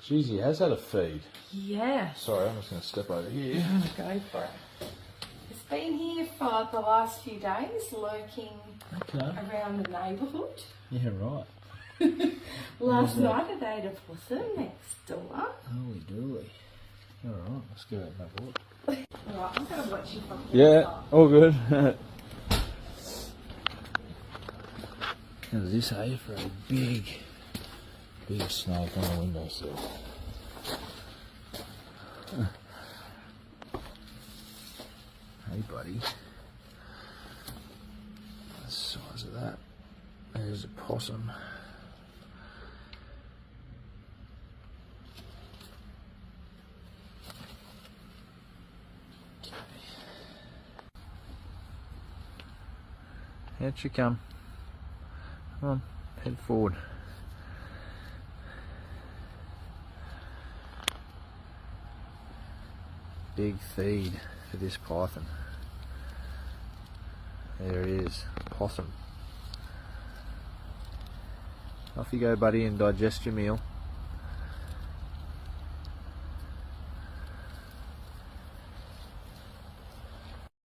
Jeez, he has had a feed. Yes. Sorry, I'm just going to step over here. Go for it. It's been here for the last few days, lurking around the neighbourhood. Yeah, right. Last night it ate a possum next door. Holy dooly. Alright, let's go and have a look. Alright, I'm going to watch you from Yeah, all good. Look at this, eh? For a big snake on the windowsill. Hey, buddy. The size of that. There's a possum. Out you come. Come on, head forward. Big feed for this python. There he is, possum. Off you go, buddy, and digest your meal.